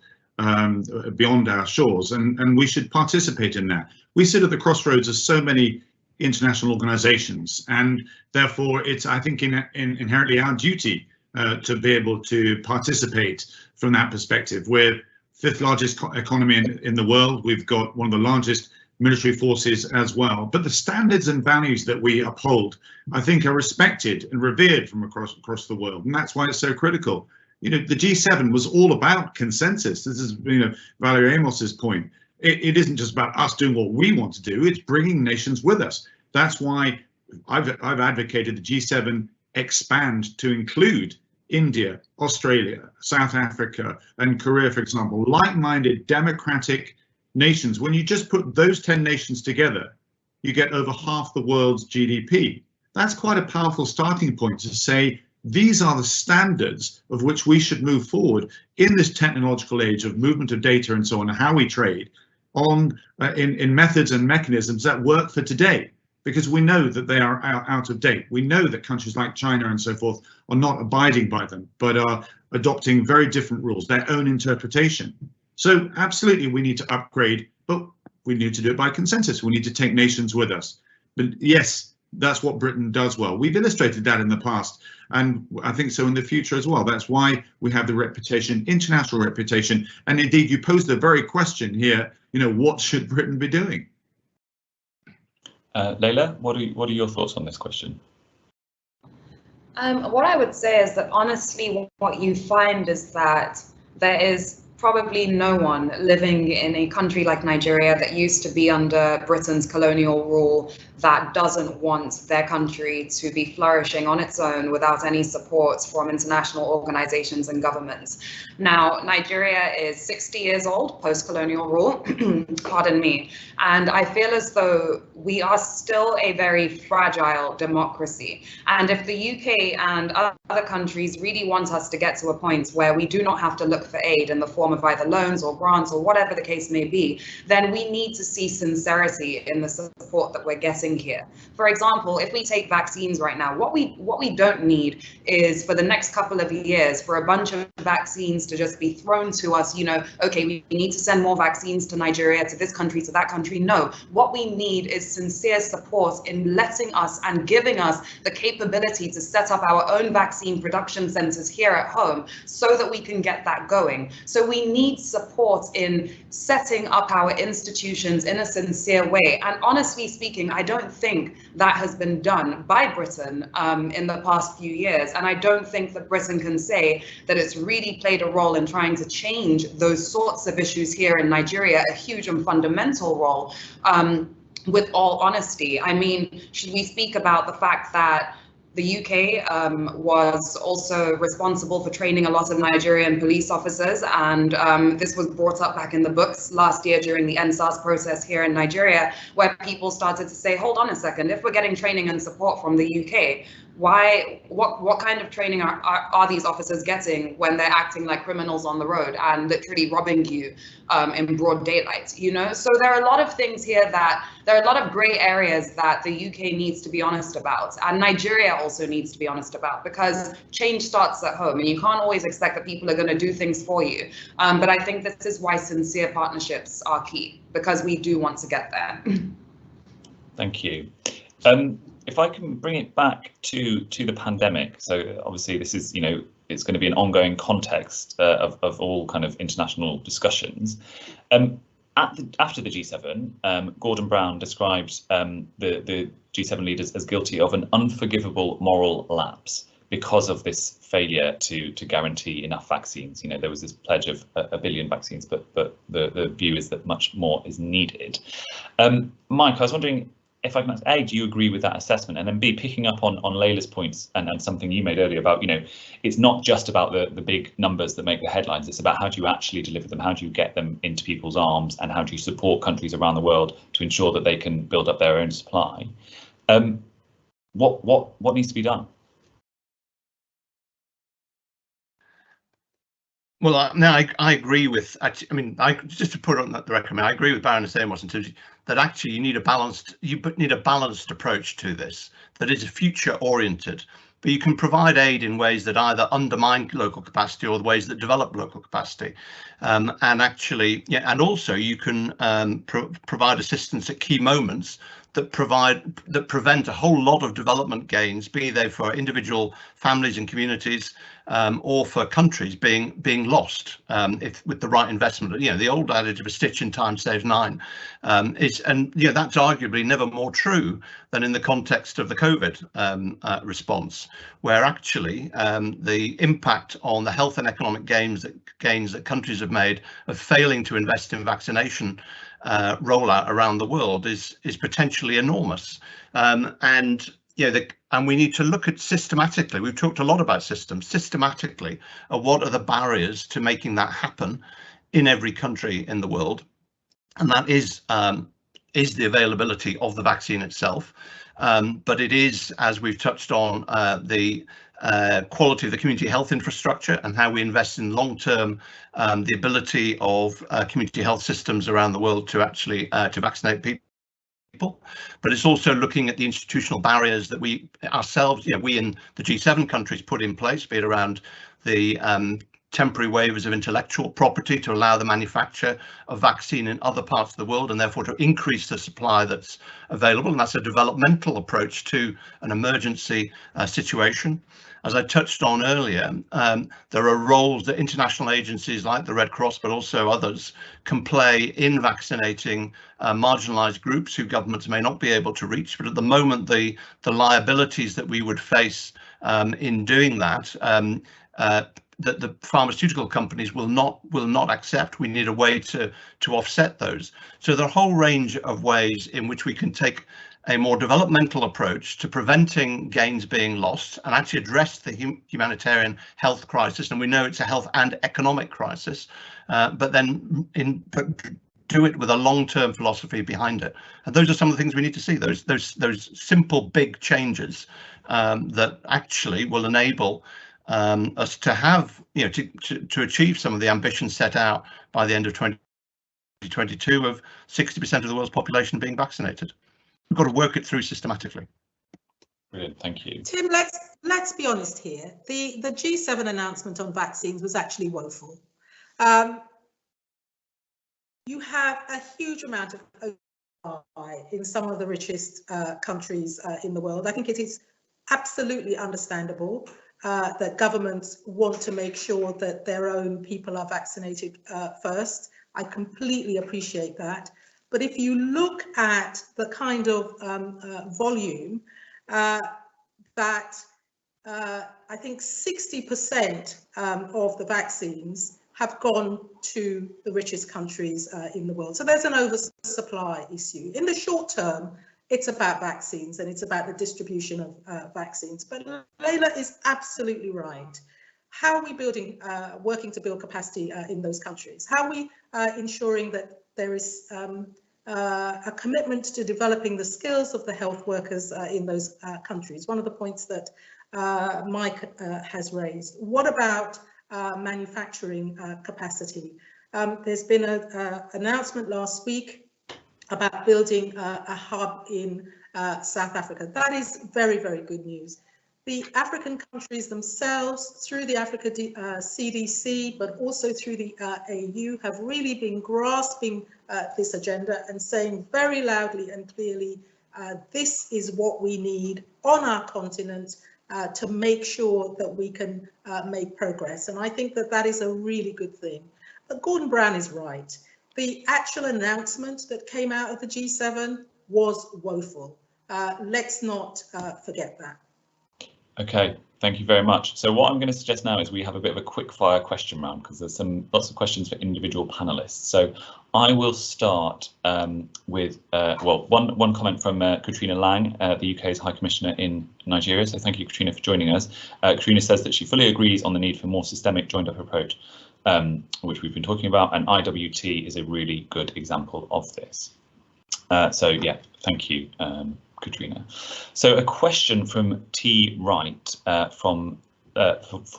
beyond our shores, and we should participate in that. We sit at the crossroads of so many international organizations, and therefore it's, I think, inherently our duty to be able to participate from that perspective. We're fifth largest economy in the world. We've got one of the largest military forces as well, but the standards and values that we uphold, I think, are respected and revered from across the world, and that's why it's so critical. You know, the G7 was all about consensus. This is, you know, Valerie Amos's point. It isn't just about us doing what we want to do, it's bringing nations with us. That's why I've advocated the G7 expand to include India, Australia, South Africa, and Korea, for example, like-minded democratic nations. When you just put those 10 nations together, you get over half the world's GDP. That's quite a powerful starting point to say, these are the standards of which we should move forward in this technological age of movement of data and so on, and how we trade on in methods and mechanisms that work for today, because we know that they are out of date. We know that countries like China and so forth are not abiding by them, but are adopting very different rules, their own interpretation. So absolutely, we need to upgrade, but we need to do it by consensus. We need to take nations with us. But yes, that's what Britain does well. We've illustrated that in the past, and I think so in the future as well. That's why we have the reputation, international reputation. And indeed, you posed the very question here, you know, what should Britain be doing? Layla, what are your thoughts on this question? What I would say is that honestly, what you find is that there is probably no one living in a country like Nigeria that used to be under Britain's colonial rule that doesn't want their country to be flourishing on its own without any support from international organizations and governments. Now, Nigeria is 60 years old, post-colonial rule, pardon me, and I feel as though we are still a very fragile democracy. And if the UK and other countries really want us to get to a point where we do not have to look for aid in the form of either loans or grants or whatever the case may be, then we need to see sincerity in the support that we're getting here. For example, if we take vaccines right now, what we don't need is for the next couple of years for a bunch of vaccines to just be thrown to us, you know, okay, we need to send more vaccines to Nigeria, to this country, to that country. No, what we need is sincere support in letting us and giving us the capability to set up our own vaccine production centers here at home so that we can get that going. So we need support in setting up our institutions in a sincere way. And honestly speaking, I don't think that has been done by Britain in the past few years. And I don't think that Britain can say that it's really played a role in trying to change those sorts of issues here in Nigeria, a huge and fundamental role, with all honesty. I mean, should we speak about the fact that The UK was also responsible for training a lot of Nigerian police officers, and this was brought up back in the books last year during the NSAS process here in Nigeria, where people started to say, hold on a second, if we're getting training and support from the UK, what kind of training are these officers getting when they're acting like criminals on the road and literally robbing you in broad daylight, you know? So there are a lot of things here there are a lot of gray areas that the UK needs to be honest about, and Nigeria also needs to be honest about, because change starts at home and you can't always expect that people are going to do things for you. But I think this is why sincere partnerships are key, because we do want to get there. Thank you. If I can bring it back to the pandemic, so obviously this is, you know, it's going to be an ongoing context of all kind of international discussions. After the G7, Gordon Brown described the G7 leaders as guilty of an unforgivable moral lapse because of this failure to guarantee enough vaccines. You know, there was this pledge of a billion vaccines, but the view is that much more is needed. Mike, I was wondering if I can ask, A, do you agree with that assessment? And then B, picking up on Layla's points and something you made earlier about, you know, it's not just about the big numbers that make the headlines, it's about how do you actually deliver them, how do you get them into people's arms, and how do you support countries around the world to ensure that they can build up their own supply. What needs to be done? Well, no, I agree with, actually, I mean, just to put on the record, I agree with Baroness Amos in terms of that actually you need a balanced approach to this that is future oriented, but you can provide aid in ways that either undermine local capacity or the ways that develop local capacity, and actually, yeah, and also you can provide assistance at key moments that prevent a whole lot of development gains, be they for individual families and communities, or for countries being lost if with the right investment. You know, the old adage of a stitch in time saves nine that's arguably never more true than in the context of the COVID response, where actually the impact on the health and economic gains that countries have made of failing to invest in vaccination rollout around the world is potentially enormous, and you know, and we need to look at systematically. We've talked a lot about systems. Systematically, what are the barriers to making that happen in every country in the world, and that is the availability of the vaccine itself, but it is, as we've touched on, the quality of the community health infrastructure and how we invest in long-term the ability of community health systems around the world to actually to vaccinate people. But it's also looking at the institutional barriers that we ourselves, you know, we in the G7 countries put in place, be it around the temporary waivers of intellectual property to allow the manufacture of vaccine in other parts of the world, and therefore to increase the supply that's available. And that's a developmental approach to an emergency situation. As I touched on earlier, there are roles that international agencies like the Red Cross, but also others, can play in vaccinating marginalised groups who governments may not be able to reach. But at the moment, the liabilities that we would face in doing that, that the pharmaceutical companies will not accept. We need a way to offset those. So there are a whole range of ways in which we can take a more developmental approach to preventing gains being lost and actually address the humanitarian health crisis. And we know it's a health and economic crisis, but then do it with a long-term philosophy behind it. And those are some of the things we need to see. Those simple big changes that actually will enable us to have, you know, to achieve some of the ambitions set out by the end of 2022 of 60% of the world's population being vaccinated. We've got to work it through systematically. Brilliant, thank you. Tim, let's be honest here. The G7 announcement on vaccines was actually woeful. You have a huge amount of oversupply in some of the richest countries in the world. I think it is absolutely understandable that governments want to make sure that their own people are vaccinated first. I completely appreciate that. But if you look at the kind of volume that I think 60% of the vaccines have gone to the richest countries in the world. So there's an oversupply issue. In the short term, it's about vaccines and it's about the distribution of vaccines. But Leila is absolutely right. How are we building, working to build capacity in those countries? How are we ensuring that there is a commitment to developing the skills of the health workers in those countries? One of the points that Mike has raised. What about manufacturing capacity? There's been an announcement last week about building a hub in South Africa. That is very, very good news. The African countries themselves, through the Africa CDC, but also through the AU, have really been grasping this agenda and saying very loudly and clearly, this is what we need on our continent to make sure that we can make progress. And I think that that is a really good thing. But Gordon Brown is right. The actual announcement that came out of the G7 was woeful. Let's not forget that. Okay, thank you very much. So what I'm going to suggest now is we have a bit of a quick fire question round, because there's lots of questions for individual panelists. So I will start with one comment from Katrina Lang, the UK's High Commissioner in Nigeria. So thank you, Katrina, for joining us. Katrina says that she fully agrees on the need for more systemic joined-up approach, which we've been talking about, and IWT is a really good example of this. So yeah, thank you, Katrina. So a question from T. Wright for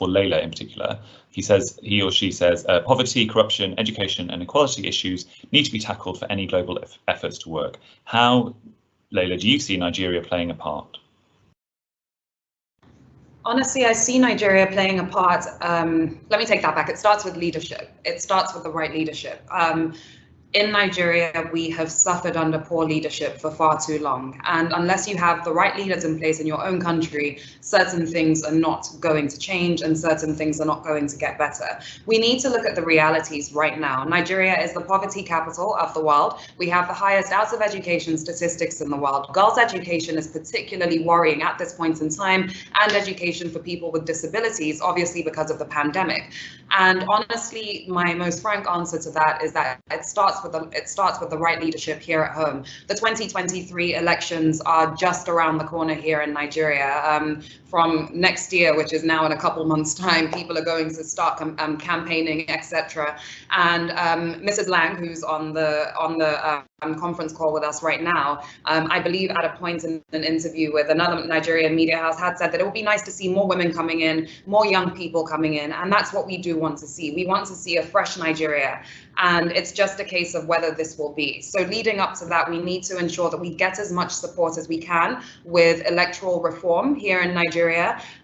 Leila in particular. He or she says, poverty, corruption, education and equality issues need to be tackled for any global efforts to work. How, Leila, do you see Nigeria playing a part? Honestly, I see Nigeria playing a part. Let me take that back. It starts with leadership. It starts with the right leadership. In Nigeria, we have suffered under poor leadership for far too long. And unless you have the right leaders in place in your own country, certain things are not going to change and certain things are not going to get better. We need to look at the realities right now. Nigeria is the poverty capital of the world. We have the highest out of education statistics in the world. Girls' education is particularly worrying at this point in time, and education for people with disabilities, obviously because of the pandemic. And honestly, my most frank answer to that is that it starts with the right leadership here at home. The 2023 elections are just around the corner here in Nigeria. From next year, which is now in a couple months' time, people are going to start campaigning, etc. And Mrs. Lang, who's on the conference call with us right now, I believe at a point in an interview with another Nigerian media house had said that it would be nice to see more women coming in, more young people coming in, and that's what we do want to see. We want to see a fresh Nigeria, and it's just a case of whether this will be. So leading up to that, we need to ensure that we get as much support as we can with electoral reform here in Nigeria,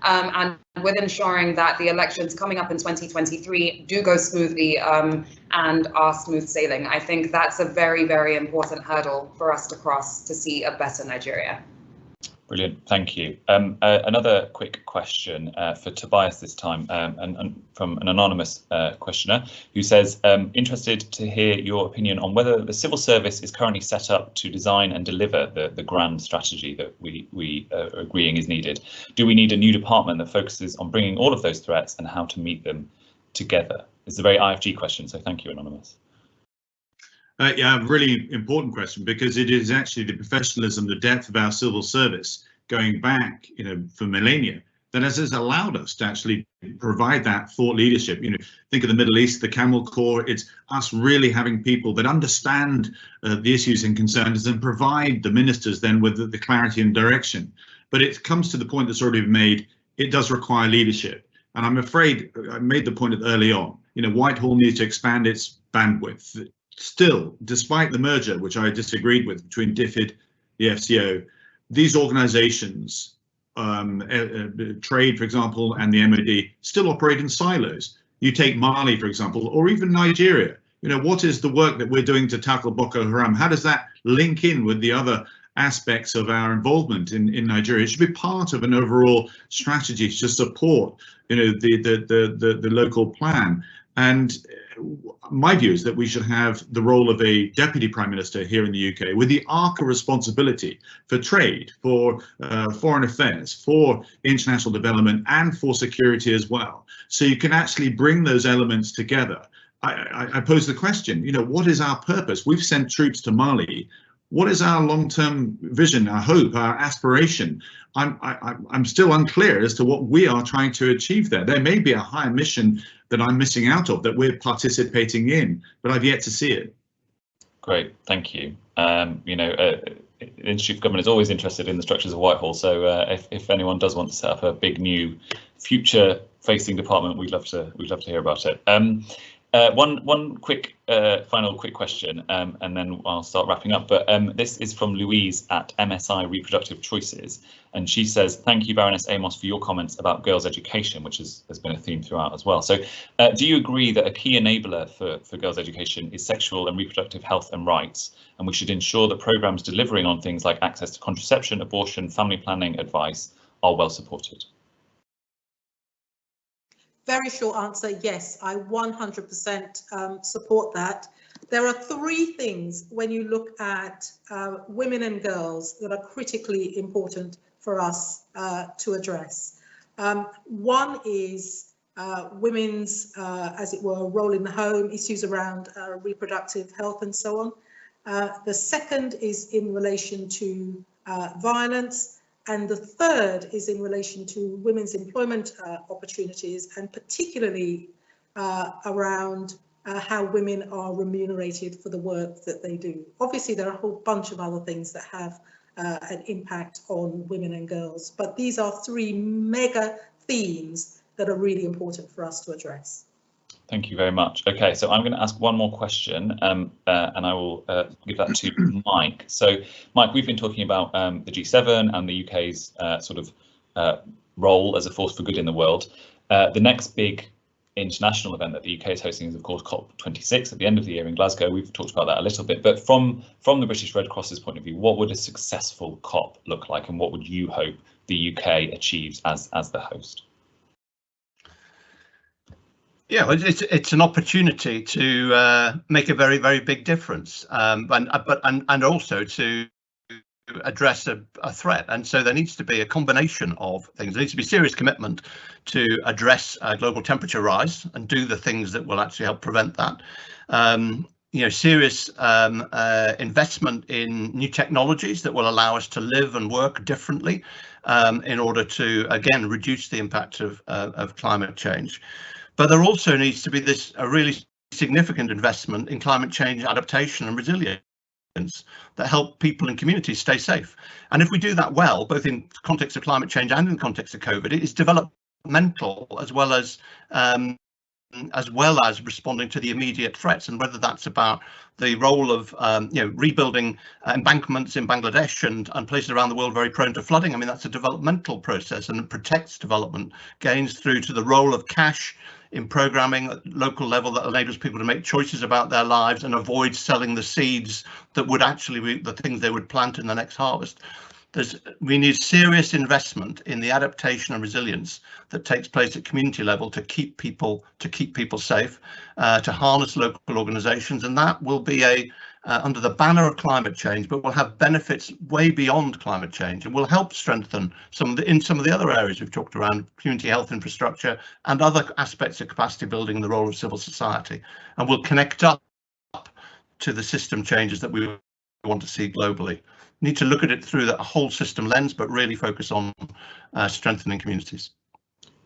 and with ensuring that the elections coming up in 2023 do go smoothly and are smooth sailing. I think that's a very, very important hurdle for us to cross to see a better Nigeria. Brilliant, thank you. Another quick question for Tobias this time, and from an anonymous questioner who says, interested to hear your opinion on whether the civil service is currently set up to design and deliver the grand strategy that we are agreeing is needed. Do we need a new department that focuses on bringing all of those threats and how to meet them together? It's a very IFG question, so thank you, anonymous. Yeah, a really important question, because it is actually the professionalism, the depth of our civil service going back, for millennia, that has allowed us to actually provide that thought leadership. Think of the Middle East, the Camel Corps. It's us really having people that understand the issues and concerns and provide the ministers then with the clarity and direction. But it comes to the point that's already been made. It does require leadership, and I'm afraid I made the point early on. Whitehall needs to expand its bandwidth. Still, despite the merger, which I disagreed with, between DFID, the FCO, these organisations, trade, for example, and the MOD, still operate in silos. You take Mali, for example, or even Nigeria. What is the work that we're doing to tackle Boko Haram? How does that link in with the other aspects of our involvement in Nigeria? It should be part of an overall strategy to support, the local plan. And my view is that we should have the role of a deputy prime minister here in the UK with the arc of responsibility for trade, for foreign affairs, for international development and for security as well. So you can actually bring those elements together. I pose the question, what is our purpose? We've sent troops to Mali. what is our long-term vision, our hope, our aspiration? I'm still unclear as to what we are trying to achieve there. There may be a higher mission that I'm missing out of, that we're participating in, but I've yet to see it. Great, thank you. The Institute of Government is always interested in the structures of Whitehall, so if anyone does want to set up a big new future-facing department, we'd love to hear about it. One quick final question, and then I'll start wrapping up. But this is from Louise at MSI Reproductive Choices, and she says, "Thank you, Baroness Amos, for your comments about girls' education," which has been a theme throughout as well. So, do you agree that a key enabler for girls' education is sexual and reproductive health and rights, and we should ensure that programmes delivering on things like access to contraception, abortion, family planning advice are well supported? Very short answer, yes, I 100% support that. There are three things when you look at women and girls that are critically important for us to address. One is women's, as it were, role in the home, issues around reproductive health and so on. The second is in relation to violence. And the third is in relation to women's employment opportunities, and particularly around how women are remunerated for the work that they do. Obviously, there are a whole bunch of other things that have an impact on women and girls, but these are three mega themes that are really important for us to address. Thank you very much. Okay, so I'm going to ask one more question, and I will give that to Mike. So, Mike, we've been talking about the G7 and the UK's role as a force for good in the world. The next big international event that the UK is hosting is, of course, COP26 at the end of the year in Glasgow. We've talked about that a little bit, but from the British Red Cross's point of view, what would a successful COP look like, and what would you hope the UK achieves as the host? Yeah, it's an opportunity to make a very, very big difference, and also to address a threat. And so there needs to be a combination of things. There needs to be serious commitment to address global temperature rise and do the things that will actually help prevent that. Serious investment in new technologies that will allow us to live and work differently in order to, again, reduce the impact of climate change. But there also needs to be a really significant investment in climate change adaptation and resilience that help people and communities stay safe. And if we do that well, both in the context of climate change and in the context of COVID, it is developmental as well as responding to the immediate threats, and whether that's about the role of rebuilding embankments in Bangladesh and places around the world very prone to flooding. I mean, that's a developmental process, and it protects development gains through to the role of cash in programming at local level that enables people to make choices about their lives and avoid selling the seeds that would actually be the things they would plant in the next harvest. We need serious investment in the adaptation and resilience that takes place at community level to keep people safe, to harness local organisations, and that will be under the banner of climate change, but will have benefits way beyond climate change, and will help strengthen some of the other areas we've talked around, community health infrastructure and other aspects of capacity building and the role of civil society, and will connect up to the system changes that we want to see globally. Need to look at it through that whole system lens, but really focus on strengthening communities.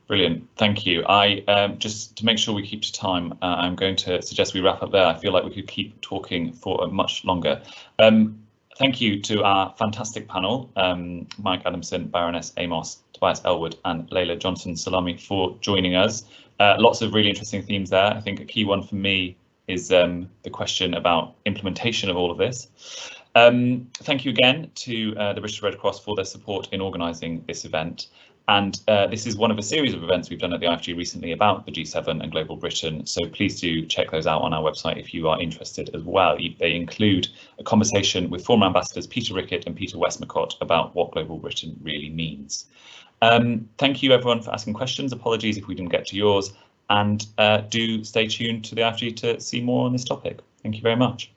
Brilliant, thank you. Just to make sure we keep to time, I'm going to suggest we wrap up there. I feel like we could keep talking for much longer. Thank you to our fantastic panel, Mike Adamson, Baroness Amos, Tobias Elwood and Leila Johnson-Salami for joining us. Lots of really interesting themes there. I think a key one for me is the question about implementation of all of this. Thank you again to the British Red Cross for their support in organising this event. And this is one of a series of events we've done at the IFG recently about the G7 and Global Britain. So please do check those out on our website if you are interested as well. They include a conversation with former ambassadors Peter Rickett and Peter Westmacott about what Global Britain really means. Thank you everyone for asking questions. Apologies if we didn't get to yours, and do stay tuned to the IFG to see more on this topic. Thank you very much.